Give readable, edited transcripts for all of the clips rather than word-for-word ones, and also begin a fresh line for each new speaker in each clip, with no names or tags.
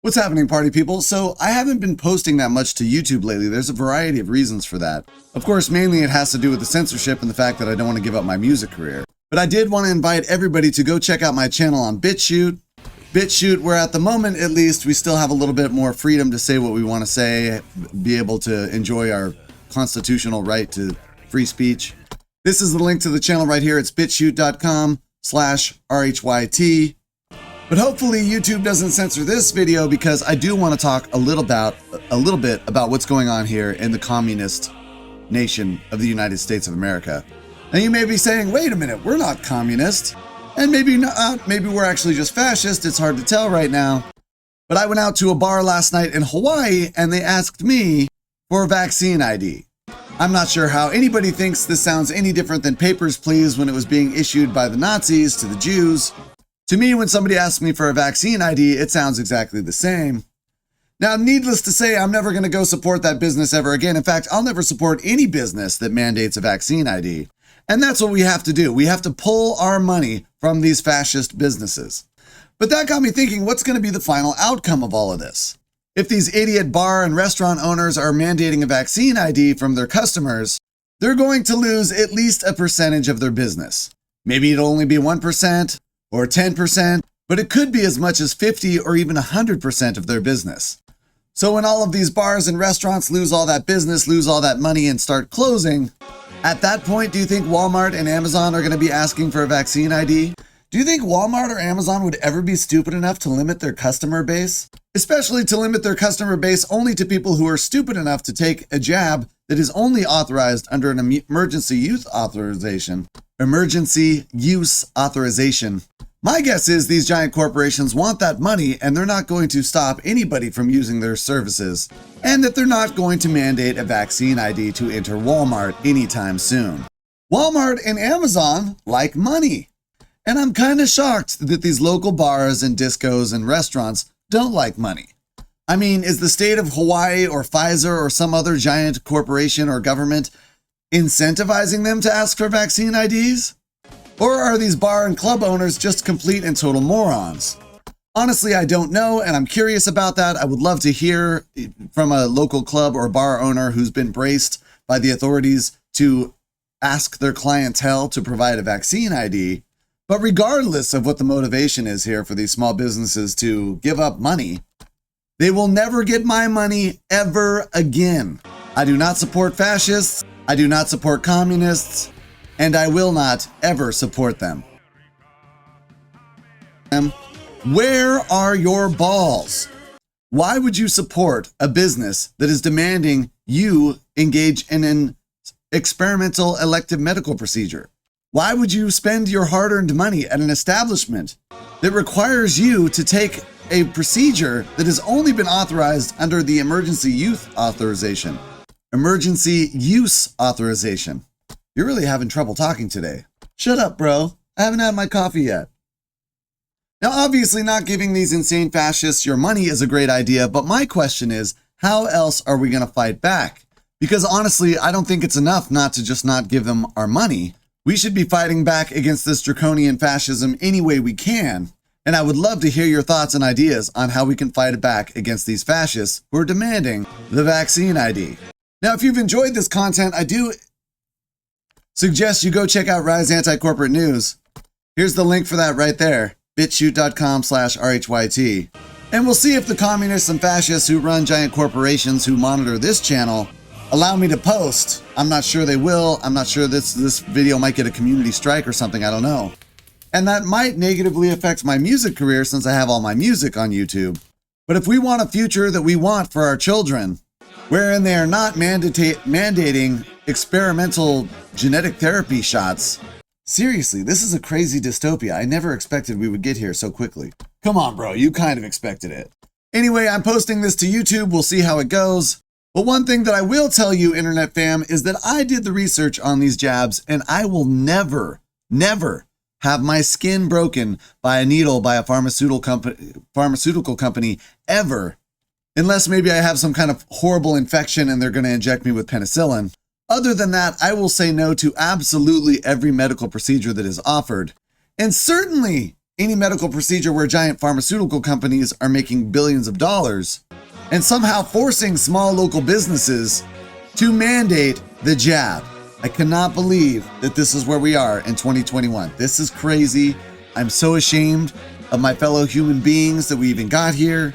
What's happening, party people? So I haven't been posting that much to YouTube lately. There's a variety of reasons for that. Of course, mainly it has to do with the censorship and the fact that I don't want to give up my music career. But I did want to invite everybody to go check out my channel on BitChute. BitChute, where at the moment, at least, we still have a little bit more freedom to say what we want to say, be able to enjoy our constitutional right to free speech. This is the link to the channel right here. It's bitchute.com/RHYT. But hopefully YouTube doesn't censor this video, because I do want to talk a little bit about what's going on here in the communist nation of the United States of America. Now you may be saying, wait a minute, we're not communist. And maybe not, maybe we're actually just fascist. It's hard to tell right now. But I went out to a bar last night in Hawaii and they asked me for a vaccine ID. I'm not sure how anybody thinks this sounds any different than Papers, Please when it was being issued by the Nazis to the Jews. To me, when somebody asks me for a vaccine ID, it sounds exactly the same. Now, needless to say, I'm never going to go support that business ever again. In fact, I'll never support any business that mandates a vaccine ID. And that's what we have to do. We have to pull our money from these fascist businesses. But that got me thinking, what's going to be the final outcome of all of this? If these idiot bar and restaurant owners are mandating a vaccine ID from their customers, they're going to lose at least a percentage of their business. Maybe it'll only be 1%. Or 10%, but it could be as much as 50 or even 100% of their business. So when all of these bars and restaurants lose all that business, lose all that money, and start closing, at that point, do you think Walmart and Amazon are going to be asking for a vaccine ID? Do you think Walmart or Amazon would ever be stupid enough to limit their customer base? Especially to limit their customer base only to people who are stupid enough to take a jab that is only authorized under an emergency use authorization. Emergency use authorization. My guess is these giant corporations want that money and they're not going to stop anybody from using their services, and that they're not going to mandate a vaccine ID to enter Walmart anytime soon. Walmart and Amazon like money. And I'm kind of shocked that these local bars and discos and restaurants don't like money. I mean, is the state of Hawaii or Pfizer or some other giant corporation or government incentivizing them to ask for vaccine IDs? Or are these bar and club owners just complete and total morons? Honestly, I don't know, and I'm curious about that. I would love to hear from a local club or bar owner who's been braced by the authorities to ask their clientele to provide a vaccine ID. But regardless of what the motivation is here for these small businesses to give up money, they will never get my money ever again. I do not support fascists. I do not support communists. And I will not ever support them. Where are your balls? Why would you support a business that is demanding you engage in an experimental elective medical procedure? Why would you spend your hard-earned money at an establishment that requires you to take a procedure that has only been authorized under the emergency use authorization? Emergency use authorization. You're really having trouble talking today. Shut up, bro. I haven't had my coffee yet. Now, obviously not giving these insane fascists your money is a great idea, but my question is, how else are we going to fight back? Because honestly, I don't think it's enough not to just not give them our money. We should be fighting back against this draconian fascism any way we can. And I would love to hear your thoughts and ideas on how we can fight back against these fascists who are demanding the vaccine ID. Now, if you've enjoyed this content, I do suggest you go check out Rise Anti-Corporate News. Here's the link for that right there, bitchute.com/RHYT. And we'll see if the communists and fascists who run giant corporations who monitor this channel allow me to post. I'm not sure they will. I'm not sure this video might get a community strike or something. I don't know. And that might negatively affect my music career since I have all my music on YouTube. But if we want a future that we want for our children, wherein they are not mandating experimental genetic therapy shots. Seriously, this is a crazy dystopia. I never expected we would get here so quickly. Come on, bro, you kind of expected it. Anyway, I'm posting this to YouTube. We'll see how it goes. But one thing that I will tell you, Internet fam, is that I did the research on these jabs, and I will never have my skin broken by a needle by a pharmaceutical company ever. Unless maybe I have some kind of horrible infection and they're going to inject me with penicillin. Other than that, I will say no to absolutely every medical procedure that is offered. And certainly any medical procedure where giant pharmaceutical companies are making billions of dollars, and somehow forcing small local businesses to mandate the jab. I cannot believe that this is where we are in 2021. This is crazy. I'm so ashamed of my fellow human beings that we even got here.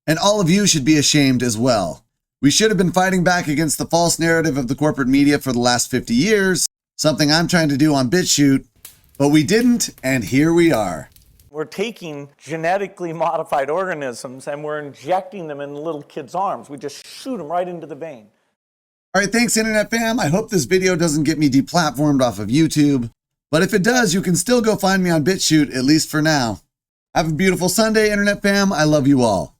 And all of you should be ashamed as well. We should have been fighting back against the false narrative of the corporate media for the last 50 years, something I'm trying to do on BitChute, but we didn't, and here we are.
We're taking genetically modified organisms and we're injecting them in little kids' arms. We just shoot them right into the vein.
All right, thanks, Internet fam. I hope this video doesn't get me deplatformed off of YouTube. But if it does, you can still go find me on BitChute, at least for now. Have a beautiful Sunday, Internet fam. I love you all.